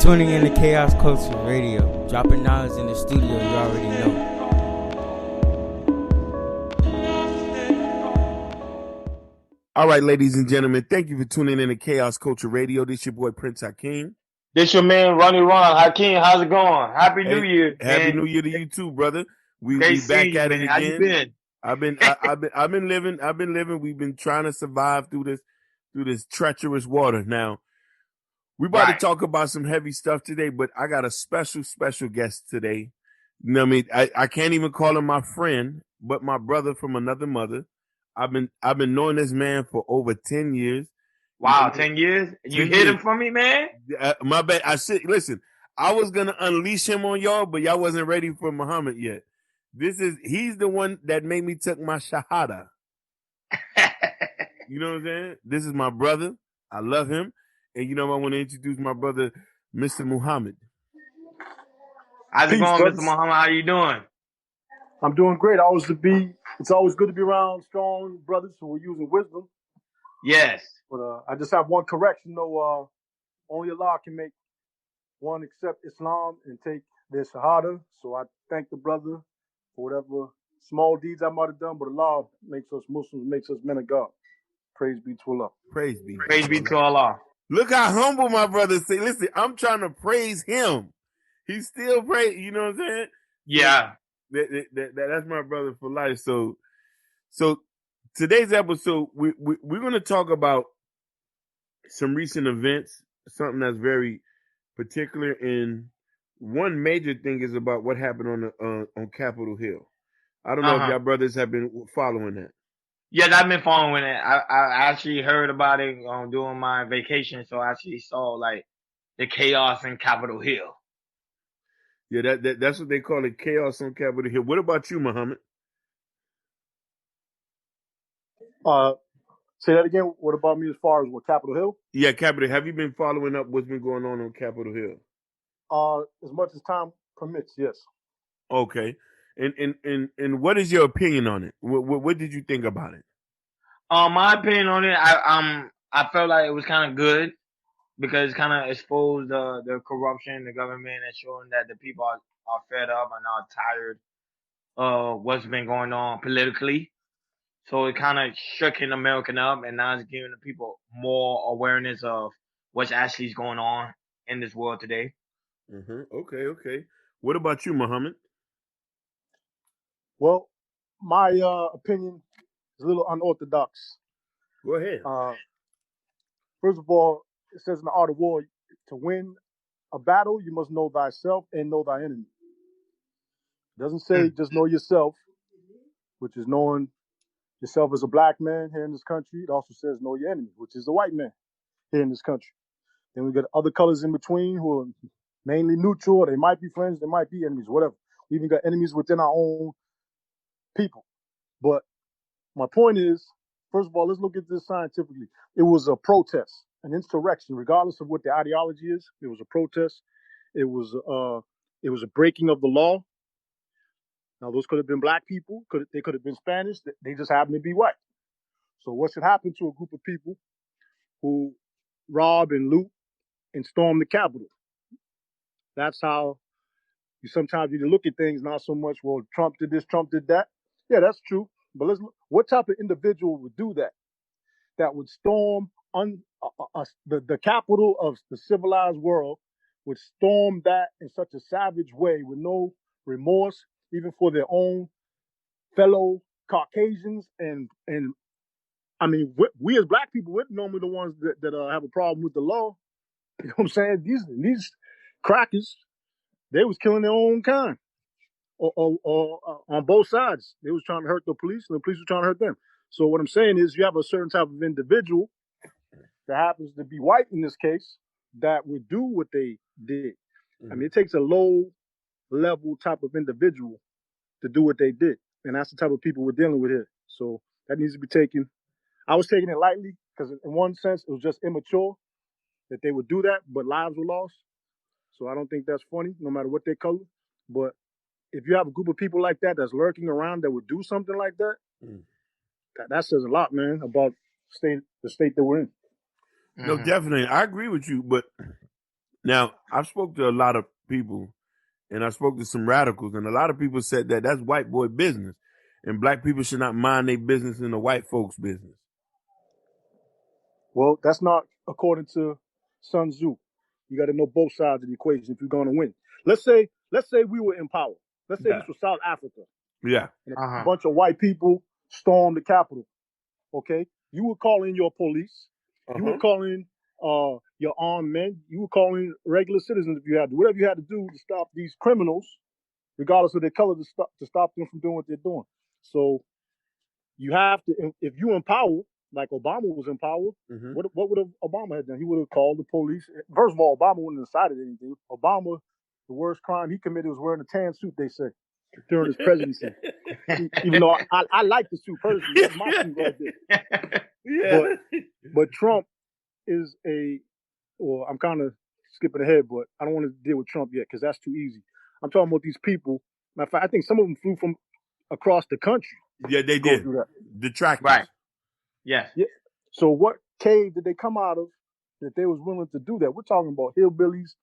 Tuning in to Chaos Culture Radio, dropping knowledge in the studio you already know. All right, ladies and gentlemen, thank you for tuning in to Chaos Culture Radio. This your boy Prince Hakeem. This your man Ronnie Ron. Hakeem, how's it going? Happy New Year, Happy man. New Year to you too, brother. We Great back seeing you, at man. it How you again. been? I've been living. We've been trying to survive through this treacherous water. Now, we about to talk about some heavy stuff today, but I got a special guest today. You know what I mean? I can't even call him my friend, but my brother from another mother. I've been knowing this man for over 10 years. Wow, 10 years? You hid him from me, man? My bad. Listen, I was gonna unleash him on y'all, but y'all wasn't ready for Muhammad yet. He's the one that made me take my shahada. You know what I'm saying? This is my brother. I love him. And I want to introduce my brother, Mr. Muhammad. How's it going, Mr. Muhammad? How you doing? I'm doing great. It's always good to be around strong brothers who are using wisdom. Yes. But I just have one correction, though. Only Allah can make one accept Islam and take their shahada. So I thank the brother for whatever small deeds I might have done, but Allah makes us Muslims, makes us men of God. Praise be to Allah. Praise be to Allah. Look how humble my brother say. Listen, I'm trying to praise him. He's still praising. You know what I'm saying? Yeah. That's my brother for life. So today's episode, we're going to talk about some recent events, something that's very particular. And one major thing is about what happened on Capitol Hill. I don't know if y'all brothers have been following that. Yes, I've been following it. I actually heard about it during my vacation, so I actually saw like the chaos in Capitol Hill. Yeah, that's what they call it, chaos on Capitol Hill. What about you, Muhammad? Say that again. What about me as far as what Capitol Hill? Yeah, Capitol. Have you been following up what's been going on Capitol Hill? As much as time permits, yes. Okay. And what is your opinion on it? What did you think about it? My opinion on it, I felt like it was kind of good because it kind of exposed the corruption in the government and showing that the people are fed up and are tired of what's been going on politically. So it kind of shook in American up, and now it's giving the people more awareness of what's actually going on in this world today. Okay. What about you, Muhammad? Well, my opinion is a little unorthodox. Go ahead. First of all, it says in the art of war, to win a battle, you must know thyself and know thy enemy. It doesn't say just know yourself, which is knowing yourself as a black man here in this country. It also says know your enemy, which is the white man here in this country. Then we got other colors in between who are mainly neutral. They might be friends, they might be enemies, whatever. We even got enemies within our own people. But my point is, first of all, let's look at this scientifically. It was a protest, an insurrection, regardless of what the ideology is. It was a protest. It was a breaking of the law. Now, those could have been black people. They could have been Spanish. They just happen to be white. So what should happen to a group of people who rob and loot and storm the Capitol? That's how you sometimes need to look at things, not so much, well, Trump did this, Trump did that. Yeah, that's true. But let's look, what type of individual would do that? That would storm the capital of the civilized world, would storm that in such a savage way with no remorse, even for their own fellow Caucasians. And I mean, we as black people, we're normally the ones that have a problem with the law. You know what I'm saying? These crackers, they was killing their own kind. Or on both sides. They was trying to hurt the police, and the police were trying to hurt them. So what I'm saying is you have a certain type of individual that happens to be white in this case that would do what they did. I mean, it takes a low-level type of individual to do what they did. And that's the type of people we're dealing with here. So that needs to be taken. I was taking it lightly because in one sense, it was just immature that they would do that, but lives were lost. So I don't think that's funny, no matter what their color. But if you have a group of people like that that's lurking around that would do something like that, that says a lot, man, about the state that we're in. No, definitely. I agree with you, but Now, I've spoke to a lot of people, and I spoke to some radicals, and a lot of people said that that's white boy business, and black people should not mind their business in the white folks' business. Well, that's not according to Sun Tzu. You got to know both sides of the equation if you're going to win. Let's say we were in power. Let's say this was South Africa. Yeah. And a bunch of white people stormed the Capitol. Okay, you would call in your police. You would call in your armed men. You would call in regular citizens if you had to. Whatever you had to do to stop these criminals, regardless of their color, to stop them from doing what they're doing. So you have to, if you in power, like Obama was in power, what would Obama have done? He would have called the police. First of all, Obama wouldn't have decided anything. Obama, the worst crime he committed was wearing a tan suit, they say, during his presidency. Even though I like the suit personally. That's my suit right there. Yeah. But Trump is well, I'm kind of skipping ahead, but I don't want to deal with Trump yet because that's too easy. I'm talking about these people. Matter of fact, I think some of them flew from across the country. Yeah, they did. The tractors. Right. Yes. Yeah. So what cave did they come out of that they was willing to do that? We're talking about hillbillies,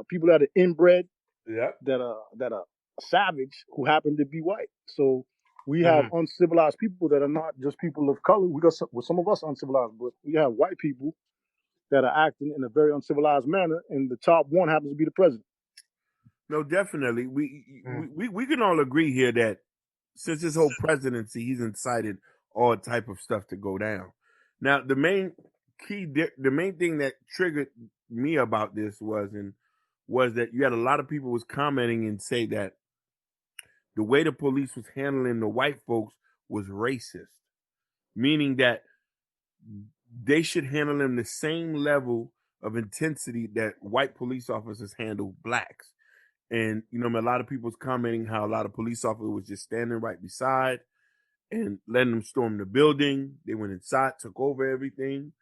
people that are inbred, that are savage who happen to be white. So we have uncivilized people that are not just people of color. We got some of us uncivilized, but we have white people that are acting in a very uncivilized manner, and the top one happens to be the president. No, definitely. We can all agree here that since his whole presidency, he's incited all type of stuff to go down. Now, the main thing that triggered me about this was that you had a lot of people was commenting and say that the way the police was handling the white folks was racist, meaning that they should handle them the same level of intensity that white police officers handle blacks. And, a lot of people was commenting how a lot of police officers was just standing right beside and letting them storm the building. They went inside, took over everything.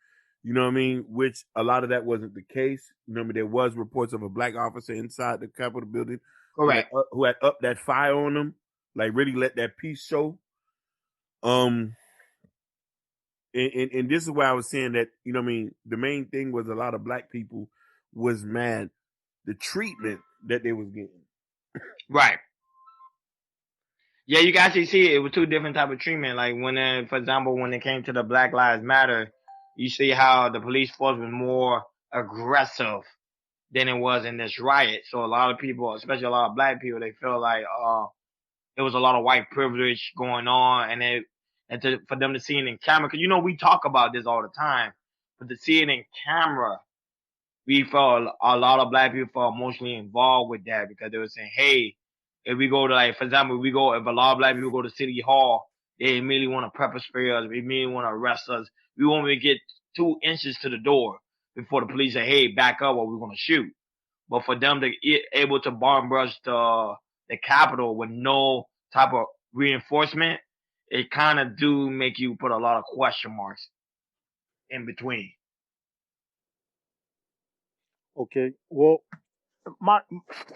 You know what I mean? Which a lot of that wasn't the case. There was reports of a black officer inside the Capitol building who had upped that fire on them, like really let that peace show. And this is why I was saying that, the main thing was a lot of black people was mad the treatment that they was getting. Right. Yeah, you can actually see it was two different type of treatment. Like for example, when it came to the Black Lives Matter, you see how the police force was more aggressive than it was in this riot. So a lot of people, especially a lot of black people, they feel like there was a lot of white privilege going on, for them to see it in camera, because we talk about this all the time, but to see it in camera, we felt a lot of black people felt emotionally involved with that, because they were saying, hey, if we go to, like, for example, if a lot of black people go to City Hall, they immediately want to pepper spray us, they immediately want to arrest us. We won't even get 2 inches to the door before the police say, hey, back up or we're going to shoot. But for them to be able to bomb rush the Capitol with no type of reinforcement, it kind of do make you put a lot of question marks in between. Okay, well, I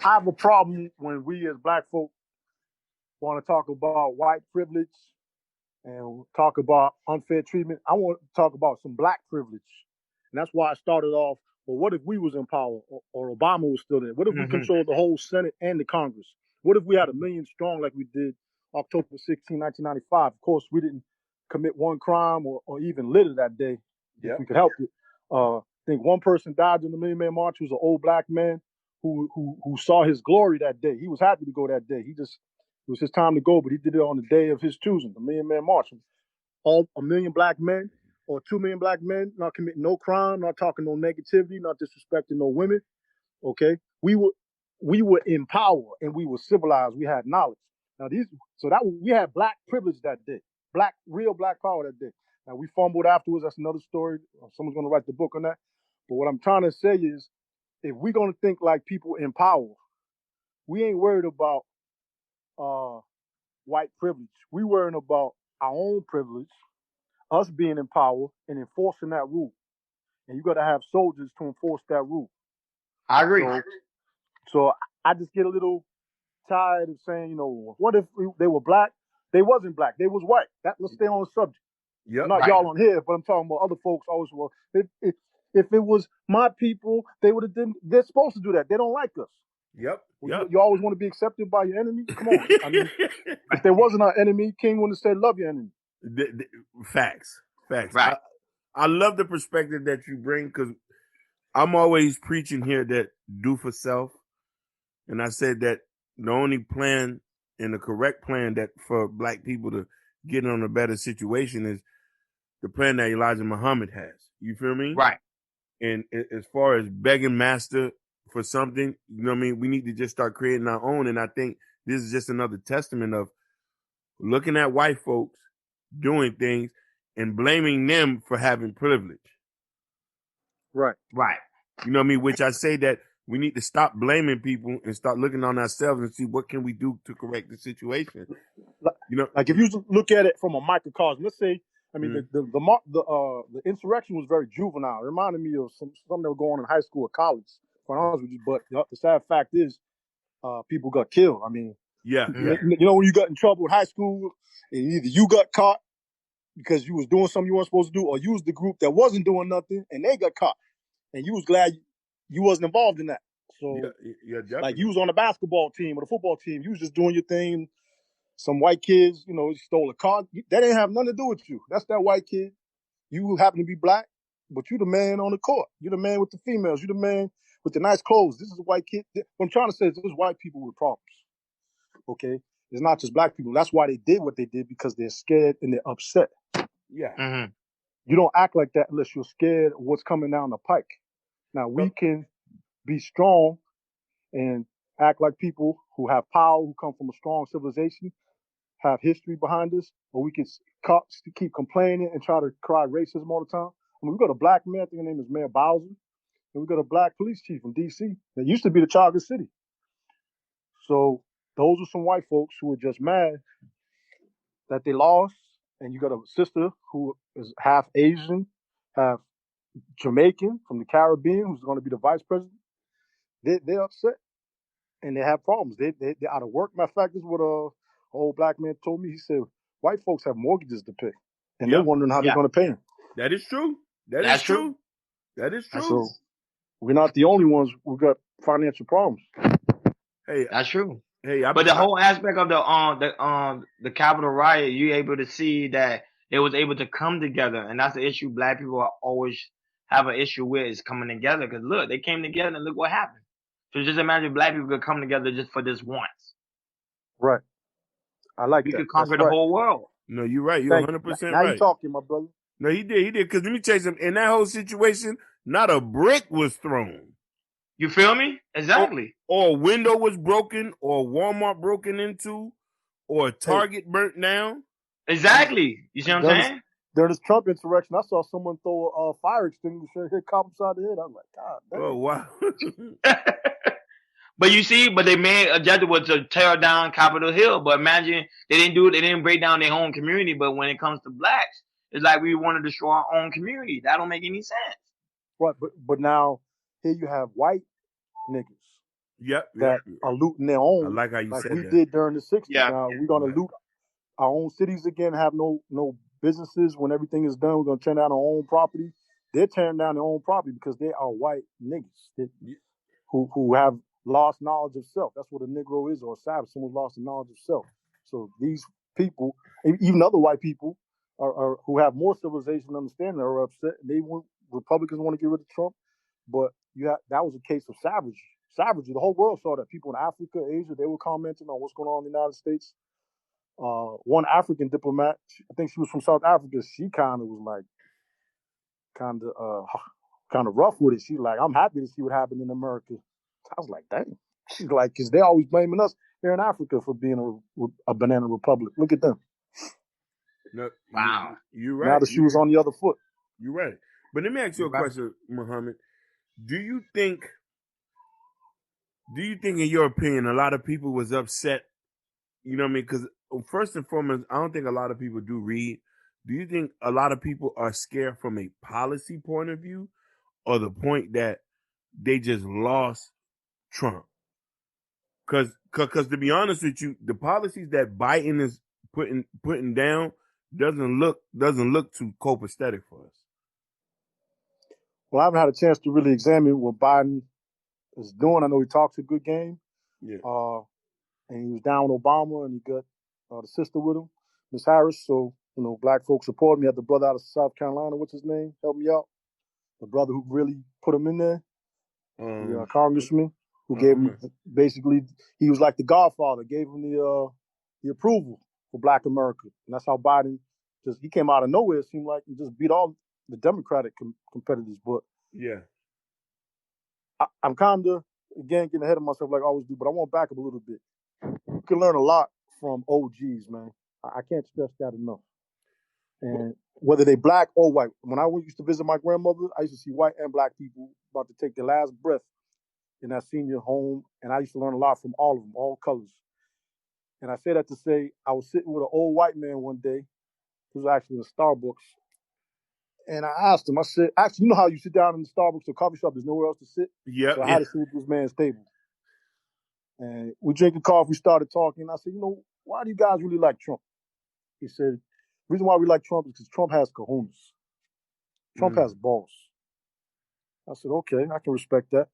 have a problem when we as black folk want to talk about white privilege and talk about unfair treatment. I want to talk about some black privilege. And that's why I started off, well, what if we was in power or Obama was still there? What if we controlled the whole Senate and the Congress? What if we had 1 million strong like we did October 16, 1995? Of course, we didn't commit one crime or even litter that day if we could help it. I think one person died in the Million Man March, who was an old black man who saw his glory that day. He was happy to go that day. It was his time to go, but he did it on the day of his choosing, the Million Man March. All 1 million black men or 2 million black men, not committing no crime, not talking no negativity, not disrespecting no women. Okay, we were in power and we were civilized. We had knowledge. Now we had black privilege that day, real black power that day. Now we fumbled afterwards. That's another story. Someone's going to write the book on that. But what I'm trying to say is, if we're going to think like people in power, we ain't worried about white privilege. We worrying about our own privilege, us being in power and enforcing that rule. And you got to have soldiers to enforce that rule. I agree. So I just get a little tired of saying, what if they were black? They wasn't black. They was white. Let's stay on the subject. Yep. Not y'all on here, but I'm talking about other folks always. Well, if If it was my people, they would have done. They're supposed to do that. They don't like us. Yep. You always want to be accepted by your enemy. Come on. I mean, if there wasn't our enemy, King wouldn't have said, "Love your enemy." Facts. Right. I love the perspective that you bring because I'm always preaching here that do for self. And I said that the only plan and the correct plan that for black people to get on a better situation is the plan that Elijah Muhammad has. You feel me? Right. And as far as begging master for something, you know what I mean? We need to just start creating our own. And I think this is just another testament of looking at white folks doing things and blaming them for having privilege. Right. You know what I mean? Which I say that we need to stop blaming people and start looking on ourselves and see what can we do to correct the situation. You know, like if you look at it from a microcosm, let's say, I mean, the insurrection was very juvenile. It reminded me of something that was going on in high school or college. Quite honest with you, but the sad fact is, people got killed. I mean, yeah. You know, when you got in trouble in high school, either you got caught because you was doing something you weren't supposed to do, or you was the group that wasn't doing nothing and they got caught, and you was glad you wasn't involved in that. So, like you was on the basketball team or the football team, you was just doing your thing. Some white kids, you know, stole a car. That didn't have nothing to do with you. That's that white kid. You happen to be black, but you the man on the court. You the man with the females. You the man with the nice clothes. This is a white kid. What I'm trying to say is there's white people with problems. Okay? It's not just black people. That's why they did what they did, because they're scared and they're upset. Yeah. Mm-hmm. You don't act like that unless you're scared of what's coming down the pike. Now, we can be strong and act like people who have power, who come from a strong civilization, have history behind us, or we can keep complaining and try to cry racism all the time. I mean, we got a black mayor, I think his name is Mayor Bowser, and we got a black police chief from D.C. that used to be the Charter City. So those are some white folks who are just mad that they lost, and you got a sister who is half Asian, half Jamaican from the Caribbean, who's going to be the vice president. They're upset, and they have problems. They're out of work. Matter of fact, this is what an old black man told me. He said, white folks have mortgages to pay, and they're wondering how they're going to pay them. That is true. That's true. That is true. So we're not the only ones who got financial problems. Hey, that's true. Hey, but the whole aspect of the Capitol riot, you able to see that they was able to come together, and that's the issue black people always have an issue with, is coming together. Because look, they came together and look what happened. So just imagine black people could come together just for this once. Right. I like we that. We could conquer the whole world. No, you're right. You're 100% right. Now you're talking, my brother. No, he did. Because let me tell you something. In that whole situation, not a brick was thrown. You feel me? Exactly. Or a window was broken, or Walmart broken into, or a Target burnt down. Exactly. You see what I'm saying? During this Trump insurrection, I saw someone throw a fire extinguisher, hit cop upside the head. I was like, God damn. Oh, wow. But you see, they made a judgment was to tear down Capitol Hill. But imagine they didn't do it. They didn't break down their own community. But when it comes to blacks, it's like we want to destroy our own community. That don't make any sense. Right, but now here you have white niggas that are looting their own. I like how you said we that. did during the 60s. Yeah. Now we're gonna loot our own cities again, have no businesses. When everything is done, we're gonna turn down our own property. They're tearing down their own property because they are white niggas who have lost knowledge of self. That's what a Negro is, or a savage. Someone lost the knowledge of self. So these people, even other white people, are who have more civilization and understanding, are upset. Republicans want to get rid of Trump, but that was a case of savagery. The whole world saw that. People in Africa, Asia, they were commenting on what's going on in the United States. One African diplomat, I think she was from South Africa, she kind of was like, kind of rough with it. She's like, I'm happy to see what happened in America. I was like, dang. She's like, because they're always blaming us here in Africa for being a banana republic. Look at them. No, wow. You're right. Now the shoe was on the other foot. You're right. But let me ask you a question, Muhammad. Do you think, in your opinion, a lot of people was upset? You know what I mean? Because first and foremost, I don't think a lot of people do read. Do you think a lot of people are scared from a policy point of view, or the point that they just lost Trump? Because to be honest with you, the policies that Biden is putting down doesn't look too copacetic for us. Well, I haven't had a chance to really examine what Biden is doing. I know he talks a good game. Yeah. And he was down with Obama, and he got the sister with him, Miss Harris. So, black folks support me. Had the brother out of South Carolina, what's his name? Help me out. The brother who really put him in there, the congressman who gave him, basically, he was like the godfather, gave him the approval for Black America. And that's how Biden he came out of nowhere, it seemed like, and just beat all the Democratic competitors. But yeah, I'm kind of, again, getting ahead of myself like I always do, but I want to back up a little bit. You can learn a lot from OGs, man. I can't stress that enough. And whether they black or white. When I used to visit my grandmother, I used to see white and black people about to take their last breath in that senior home. And I used to learn a lot from all of them, all colors. And I say that to say, I was sitting with an old white man one day. He was actually in Starbucks. And I asked him, I said, actually, you know how you sit down in the Starbucks or coffee shop, there's nowhere else to sit? Yep, so I had to sit at this man's table. And we drinking coffee, started talking. I said, why do you guys really like Trump? He said, the reason why we like Trump is because Trump has cojones. Trump has balls. I said, okay, I can respect that.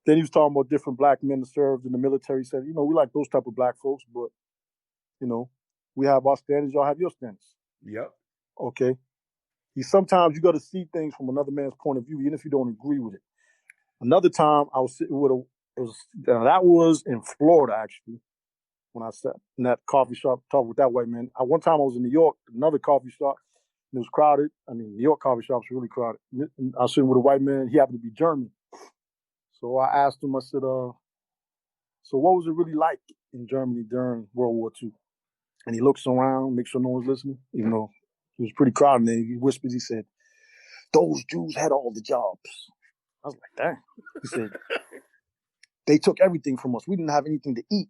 Then he was talking about different black men that served in the military. He said, we like those type of black folks, but, we have our standards, y'all have your standards. Yep. Okay. Sometimes you got to see things from another man's point of view, even if you don't agree with it. Another time I was sitting with that was in Florida, actually, when I sat in that coffee shop talking with that white man. One time I was in New York, another coffee shop, and it was crowded. I mean, New York coffee shops were really crowded. And I was sitting with a white man. He happened to be German. So I asked him, I said, so what was it really like in Germany during World War II? And he looks around, makes sure no one's listening, even though it was pretty crowded. And he whispers, he said, those Jews had all the jobs. I was like, damn. He said, they took everything from us. We didn't have anything to eat.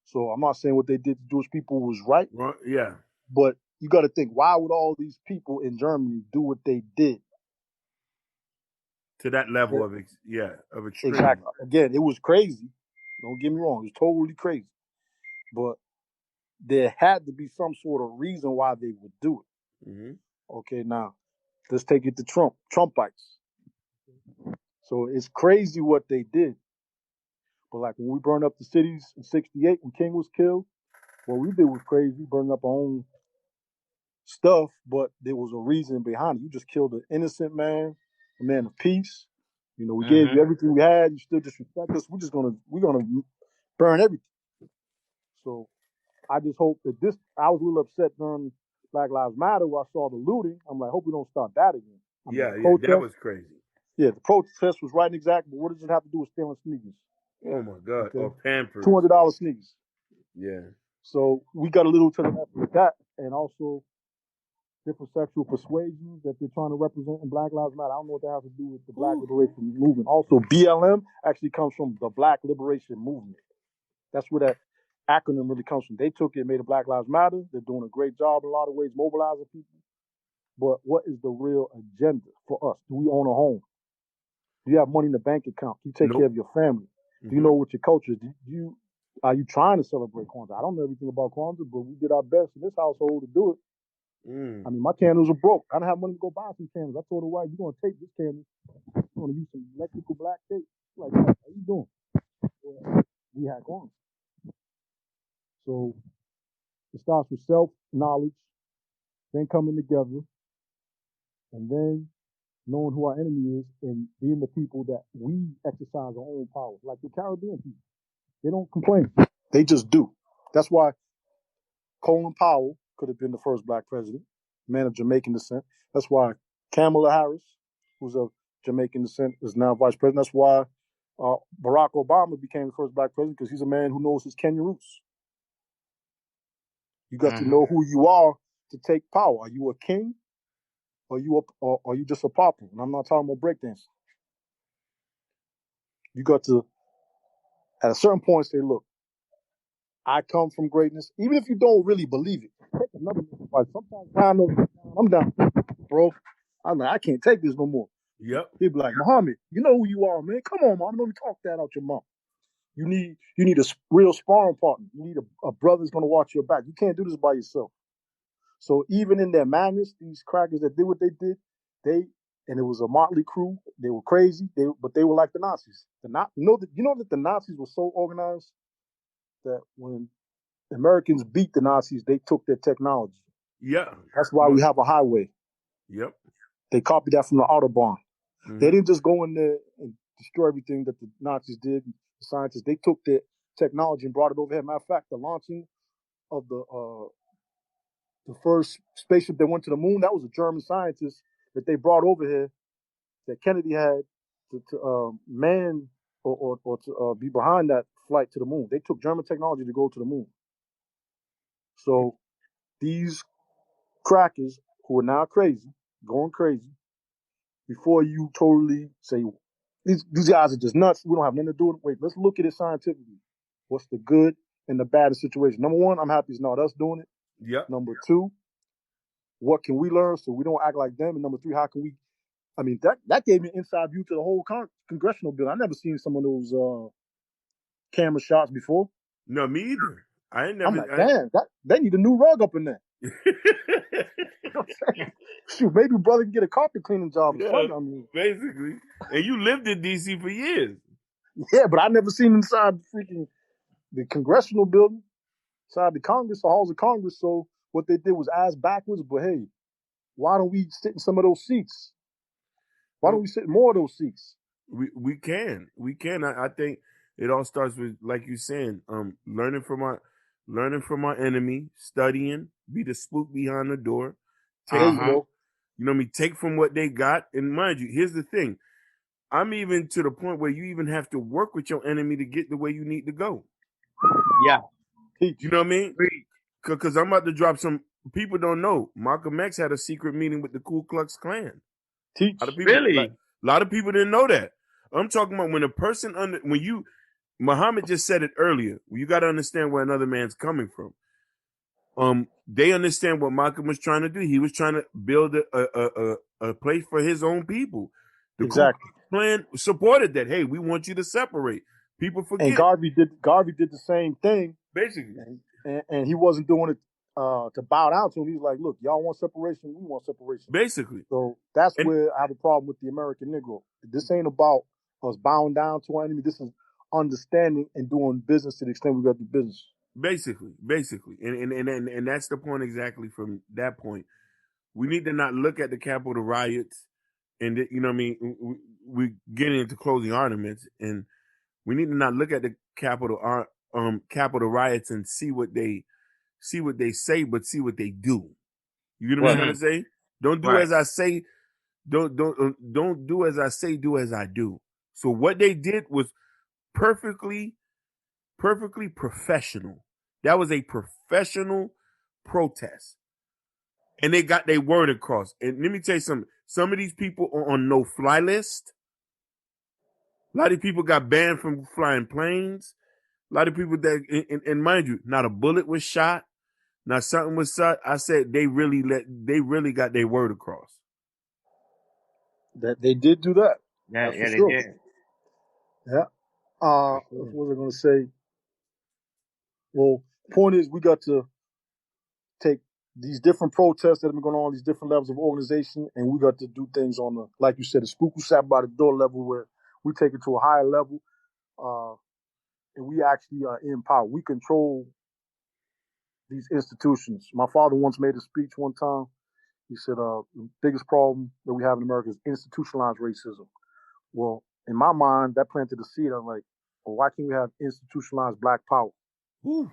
So I'm not saying what they did to Jewish people was right. Yeah. But you got to think, why would all these people in Germany do what they did? To that level of extreme. Exactly. Again, it was crazy. Don't get me wrong. It was totally crazy. But there had to be some sort of reason why they would do it. Mm-hmm. Okay, now, let's take it to Trumpites. So it's crazy what they did. But like when we burned up the cities in 68 when King was killed, what we did was crazy, burning up our own stuff, but there was a reason behind it. You just killed an innocent man, a man of peace. We gave you everything we had. You still disrespect us. We're gonna burn everything. So I just hope that I was a little upset during Black Lives Matter where I saw the looting. I'm like, hope we don't start that again. That was crazy. Yeah, the protest was right and exact, but what does it have to do with stealing sneakers? Oh my God! Okay. Or Pampers. $200 sneakers. Yeah. So we got a little to the left with that, and also different sexual persuasions that they're trying to represent in Black Lives Matter. I don't know what that has to do with the Black Liberation Movement. Also, BLM actually comes from the Black Liberation Movement. That's where that acronym really comes from. They took it and made it Black Lives Matter. They're doing a great job in a lot of ways, mobilizing people. But what is the real agenda for us? Do we own a home? Do you have money in the bank account? Do you take care of your family? Do you know what your culture is? Are you trying to celebrate Kwanzaa? I don't know everything about Kwanzaa, but we did our best in this household to do it. I mean, my candles are broke. I don't have money to go buy some candles. I told her, wife, you're going to take this candle. You're going to use some electrical black tape. Like, how you doing? Well, we had Kwanzaa. So it starts with self-knowledge, then coming together, and then knowing who our enemy is and being the people that we exercise our own power. Like the Caribbean people. They don't complain. They just do. That's why Colin Powell could have been the first black president, man of Jamaican descent. That's why Kamala Harris, who's of Jamaican descent, is now vice president. That's why Barack Obama became the first black president, because he's a man who knows his Kenyan roots. You got to know who you are to take power. Are you a king, or are you just a pauper? And I'm not talking about breakdancing. You got to, at a certain point, say, look, I come from greatness, even if you don't really believe it. Take another advice. Sometimes I'm down, bro. I'm like, I can't take this no more. Yep. He'd be like, Muhammad, you know who you are, man. Come on, Mom. Don't talk that out your mouth. You need a real sparring partner. You need a brother that's gonna watch your back. You can't do this by yourself. So even in their madness, these crackers that did what they did, they and it was a motley crew. They were crazy. But they were like the Nazis. You know that the Nazis were so organized that when Americans beat the Nazis, they took their technology. Yeah. That's why we have a highway. Yep. They copied that from the Autobahn. Mm-hmm. They didn't just go in there and destroy everything that the Nazis did. The scientists, they took their technology and brought it over here. Matter of fact, the launching of the first spaceship that went to the moon, that was a German scientist that they brought over here that Kennedy had to man or to be behind that flight to the moon. They took German technology to go to the moon. So these crackers who are now crazy, going crazy, before you totally say, these guys are just nuts, we don't have nothing to do with it. Wait, let's look at it scientifically. What's the good and the bad of the situation? Number one, I'm happy it's not us doing it. Yep. Number two, what can we learn so we don't act like them? And number three, how can we, I mean, that gave me an inside view to the whole congressional building. I never seen some of those camera shots before. No, me either. I ain't never. I'm like, damn, they need a new rug up in there. You know what I'm saying? Shoot, maybe brother can get a carpet cleaning job or something. I mean, basically. And you lived in DC for years. Yeah, but I never seen inside the congressional building, inside the Congress, the halls of Congress. So what they did was ass backwards. But hey, why don't we sit in some of those seats? Why don't we sit in more of those seats? We can. I think it all starts with, like you're saying, learning from our enemy, studying, be the spook behind the door. Take There you go. You know what I mean? Take from what they got. And mind you, here's the thing. I'm even to the point where you even have to work with your enemy to get the way you need to go. Yeah. You know what I mean? Because I'm about to drop some, people don't know. Malcolm X had a secret meeting with the Ku Klux Klan. Teach. Really? A lot of people didn't know that. I'm talking about when a person, Muhammad just said it earlier, you got to understand where another man's coming from. They understand what Malcolm was trying to do. He was trying to build a place for his own people. The Ku Klux Klan supported that. Hey, we want you to separate. People forget. And Garvey did the same thing. Basically. And he wasn't doing it to bow down to him. He was like, look, y'all want separation, we want separation. Basically. So that's where I have a problem with the American Negro. This ain't about us bowing down to our enemy. This is understanding and doing business to the extent we got to do business. Basically. And that's the point exactly from that point. We need to not look at the Capitol riots and, you know what I mean, we getting into closing arguments, and we need to not look at the Capitol riots and see what they say, but see what they do. You get what I'm trying to say? Don't do as I say. Don't do as I say. Do as I do. So what they did was perfectly professional. That was a professional protest, and they got their word across. And let me tell you something. Some of these people are on no-fly list. A lot of people got banned from flying planes. A lot of people that, and mind you, not a bullet was shot. Not something was shot. I said they really got their word across. That they did do that. Yeah, they sure. did. Yeah. What was I going to say? Well, point is, we got to take these different protests that have been going on, these different levels of organization, and we got to do things on the, like you said, the spook who sat by the door level, where we take it to a higher level, and we actually are in power. We control these institutions. My father once made a speech one time. He said, the biggest problem that we have in America is institutionalized racism. Well, in my mind, that planted a seed. I'm like, well, why can't we have institutionalized black power? Ooh.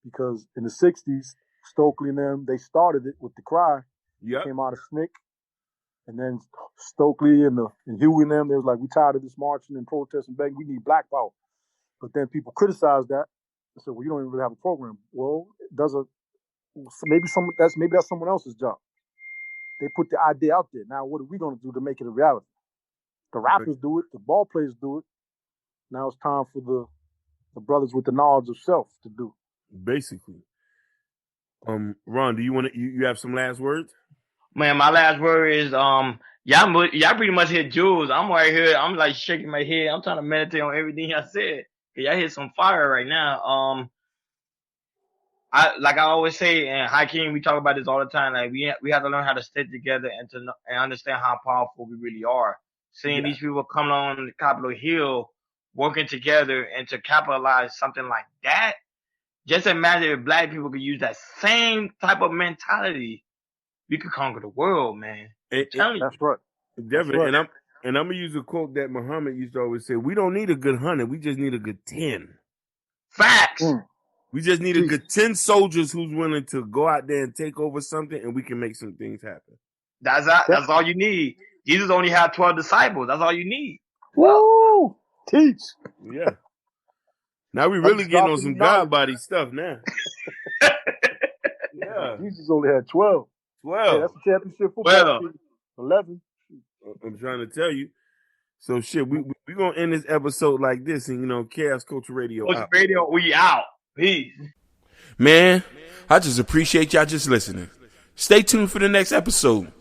Because in the 60s, Stokely and them, they started it with the cry. Yeah. Came out of SNCC. And then Stokely and Huey and them, they was like, we tired of this marching and protesting, begging, we need black power. But then people criticized that and said, well, you don't even really have a program. Well, maybe that's someone else's job. They put the idea out there. Now, what are we going to do to make it a reality? The rappers do it. The ball players do it. Now it's time for the brothers with the knowledge of self to do. Basically. Ron, do you want to? You have some last words? Man, my last word is y'all pretty much hit Jules. I'm right here. I'm like shaking my head. I'm trying to meditate on everything y'all said. Y'all hit some fire right now. I always say, and Hakeem, we talk about this all the time. Like we have to learn how to stick together and understand how powerful we really are. Seeing these people coming on Capitol Hill, working together, and to capitalize something like that. Just imagine if black people could use that same type of mentality, we could conquer the world, man. That's right. Definitely. Right. And I'm gonna use a quote that Muhammad used to always say: "We don't need a good 100, we just need a good 10." Facts. We just need a good 10 soldiers who's willing to go out there and take over something, and we can make some things happen. That's all you need. Jesus only had 12 disciples. That's all you need. Woo! Teach. Yeah. Now we really getting on some God body stuff now. Yeah. Jesus only had 12. 12. Hey, that's a championship football team. 11. I'm trying to tell you. So shit, we gonna end this episode like this, and Chaos Culture Radio. Culture Radio, we out. Peace. Man, I just appreciate y'all just listening. Stay tuned for the next episode.